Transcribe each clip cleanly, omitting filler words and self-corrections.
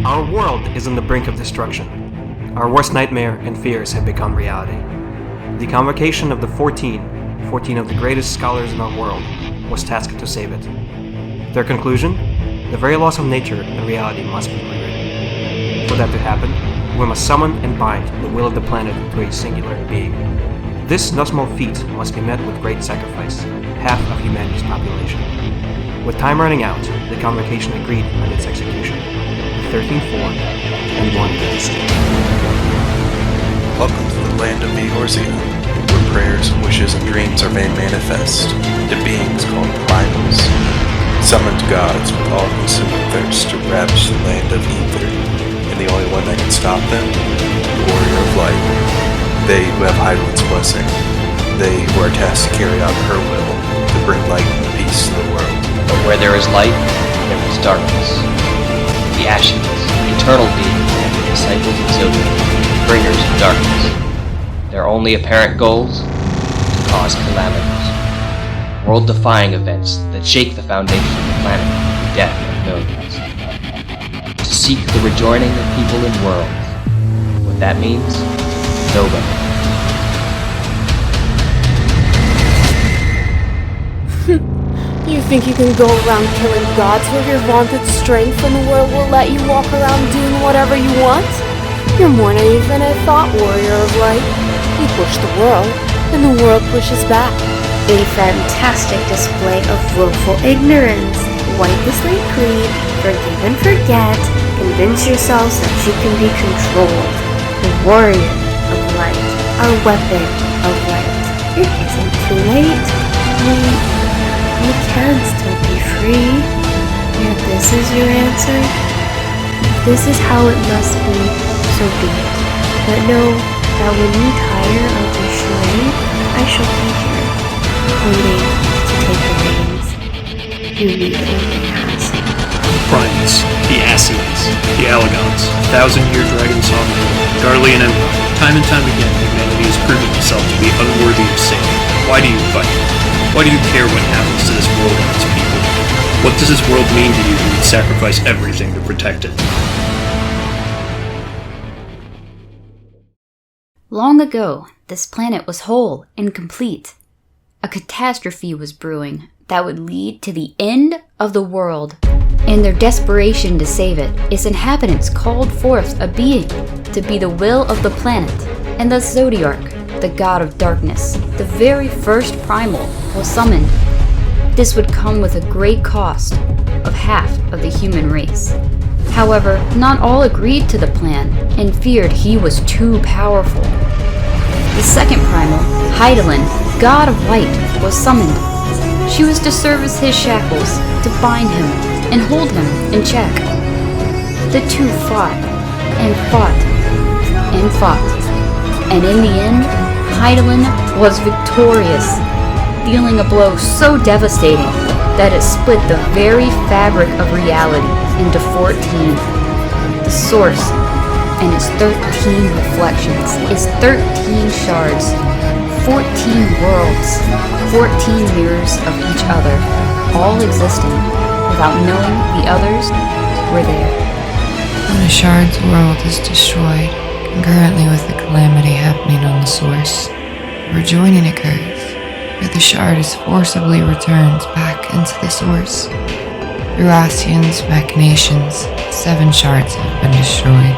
Our world is on the brink of destruction. Our worst nightmare and fears have become reality. The convocation of the 14 of the greatest scholars in our world, was tasked to save it. Their conclusion? The very laws of nature and reality must be rewritten. For that to happen, we must summon and bind the will of the planet to a singular being. This no small feat must be met with great sacrifice, half of humanity's population. With time running out, the convocation agreed on its execution. 13 form and 1 dynasty. Welcome to the land of Eorzea, where prayers, wishes, and dreams are made manifest to beings called primals, summoned gods with all-consuming thirst to ravage the land of Ether, and the only one that can stop them, the Warrior of Light. They who have Hydaelyn's blessing, they who are tasked to carry out her will, to bring light and peace to the world. But where there is light, there is darkness. The Ascian, eternal beings and the disciples of Zodiac, bringers of darkness. Their only apparent goals? To cause calamities. World-defying events that shake the foundation of the planet through death of millions. To seek the rejoining of people and worlds. What that means? Nobody. You think you can go around killing gods with your vaunted strength and the world will let you walk around doing whatever you want? You're more naive than I thought, Warrior of Light. You push the world, and the world pushes back. A fantastic display of willful ignorance. Wipe the slate clean, forgive and forget, convince yourselves that you can be controlled. The Warrior of Light, our weapon of light. It isn't too late. You can still be free. And this is your answer. This is how it must be, so be it. But know that when you tire of the charade, I shall be here, waiting to take the reins. You need only ask. Primus, the Ascians, the Allagons, 1,000-year dragon sovereign, Garlean Empire. Time and time again, humanity has proven itself to be unworthy of saving. Why do you fight? Why do you care what happens to this world and its people? What does this world mean to you who would sacrifice everything to protect it? Long ago, this planet was whole and complete. A catastrophe was brewing that would lead to the end of the world. In their desperation to save it, its inhabitants called forth a being to be the will of the planet, and thus Zodiark, the god of darkness, the very first primal, was summoned. This would come with a great cost of half of the human race. However, not all agreed to the plan and feared he was too powerful. The second primal, Hydaelyn, god of light, was summoned. She was to serve as his shackles, to bind him and hold him in check. The two fought, and fought, and fought, and in the end, Hydaelyn was victorious, dealing a blow so devastating that it split the very fabric of reality into 14. The source and its 13 reflections, its 13 shards, 14 worlds, 14 mirrors of each other, all existing without knowing the others were there. When a shard's world is destroyed, concurrently with the calamity happening on the source, a rejoining occurs, where the shard is forcibly returned back into the source. Through Ascian's machinations, 7 shards have been destroyed,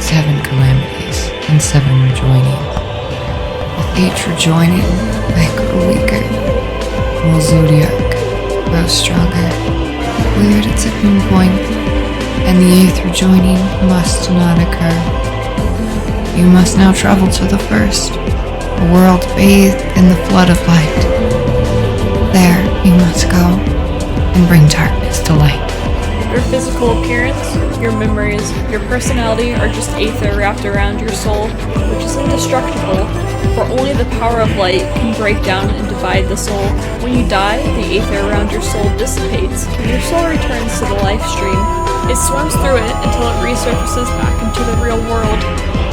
7 calamities, and 7 rejoinings. With each rejoining, they grow weaker, while Zodiark grows stronger. We are at a tipping point, and the 8th rejoining must not occur. You must now travel to the first, a world bathed in the flood of light. There you must go, and bring darkness to light. Your physical appearance, your memories, your personality are just aether wrapped around your soul, which is indestructible, for only the power of light can break down and divide the soul. When you die, the aether around your soul dissipates, and your soul returns to the life stream. It swims through it until it resurfaces back into the real world.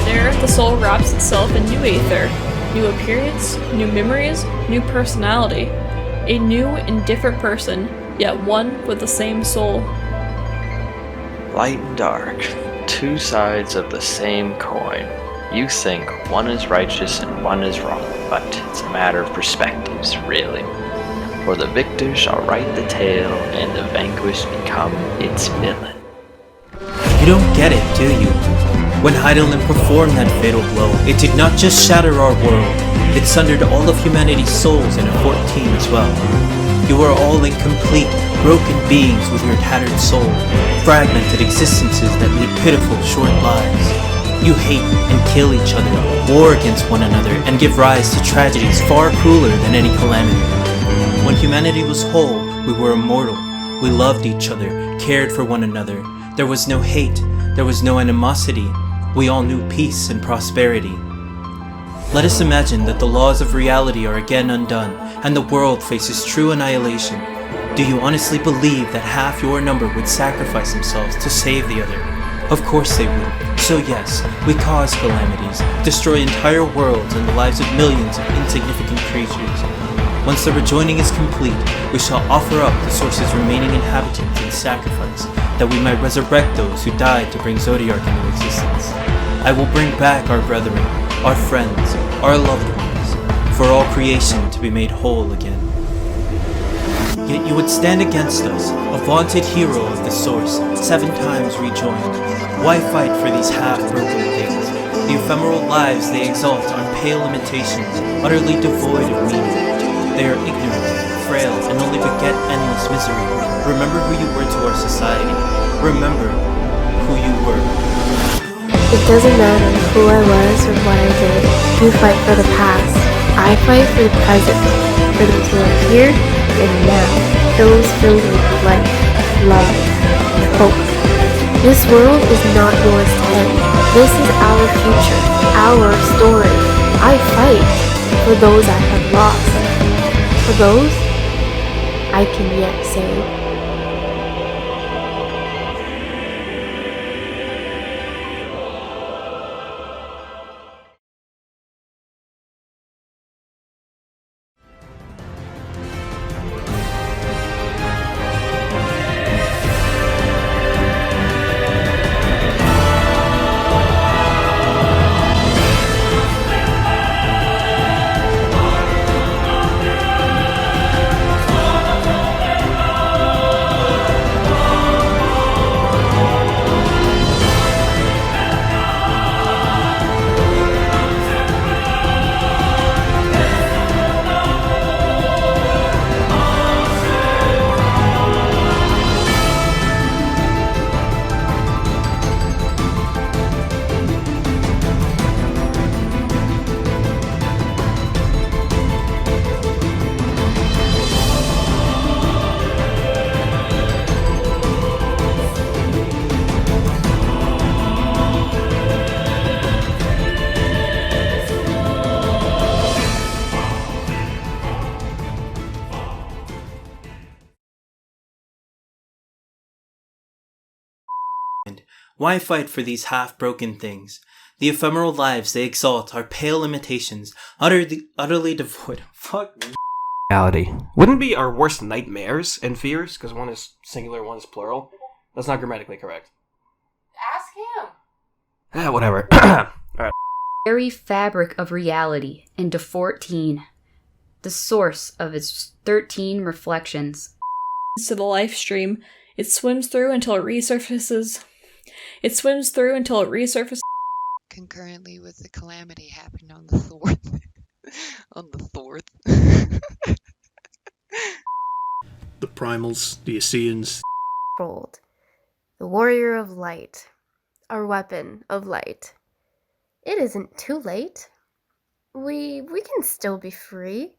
There, the soul wraps itself in new aether, new appearance, new memories, new personality. A new and different person, yet one with the same soul. Light and dark, two sides of the same coin. You think one is righteous and one is wrong, but it's a matter of perspectives, really. For the victor shall write the tale, and the vanquished become its villain. You don't get it, do you? When Hydaelyn performed that fatal blow, it did not just shatter our world, it sundered all of humanity's souls in FF14 as well. You are all incomplete, broken beings with your tattered soul, fragmented existences that lead pitiful, short lives. You hate and kill each other, war against one another, and give rise to tragedies far crueler than any calamity. When humanity was whole, we were immortal. We loved each other, cared for one another. There was no hate, there was no animosity. We all knew peace and prosperity. Let us imagine that the laws of reality are again undone, and the world faces true annihilation. Do you honestly believe that half your number would sacrifice themselves to save the other? Of course they would. So yes, we cause calamities, destroy entire worlds and the lives of millions of insignificant creatures. Once the rejoining is complete, we shall offer up the Source's remaining inhabitants in sacrifice, that we might resurrect those who died to bring Zodiark into existence. I will bring back our brethren, our friends, our loved ones, for all creation to be made whole again. Yet you would stand against us, a vaunted hero of the Source, 7 times rejoined. Why fight for these half-broken things? The ephemeral lives they exalt are pale imitations, utterly devoid of meaning. They are ignorant, frail, and only beget endless misery. Remember who you were to our society. Remember who you were. It doesn't matter who I was or what I did. You fight for the past. I fight for the present. For those who are here and now. Those filled with life, love, and hope. This world is not yours to end. This is our future, our story. I fight for those I have lost. For those I can yet save. Why fight for these half-broken things? The ephemeral lives they exalt are pale imitations, utterly devoid. Fuck me. Reality. Wouldn't it be our worst nightmares and fears? Because one is singular, one is plural. That's not grammatically correct. Ask him. Whatever. Alright. Very fabric of reality into 14. The source of its 13 reflections. To the life stream, it swims through until it resurfaces. Concurrently with the calamity happened on the Thorth. on the Thorth. The Primals, the Ascians. Controlled. The warrior of light. Our weapon of light. It isn't too late. We can still be free.